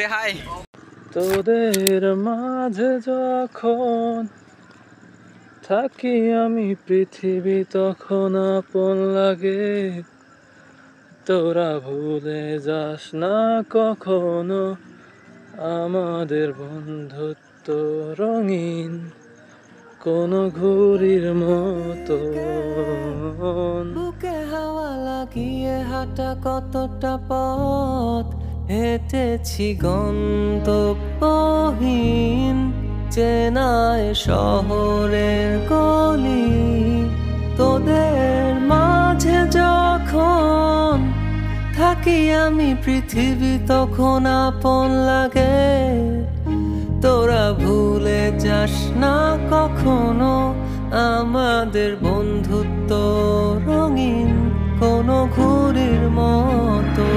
সে high. তোদের মাঝে যখন থাকি আমি, পৃথিবী তখন আপন লাগে। তোরা ভুলে যাস না কখনো আমাদের বন্ধুত্ব রঙিন কোন ঘুড়ির মতো। বুকে হাওয়া লাগিয়ে হাঁটা কতটা পথ হেঁটেছি গন্তব্যহীন চেনায় শহরের গলি। তোদের মাঝে যখন থাকি আমি, পৃথিবী তখন আপন লাগে। তোরা ভুলে যাস না কখনো আমাদের বন্ধুত্ব রঙিন কোনো ঘুড়ির মতো।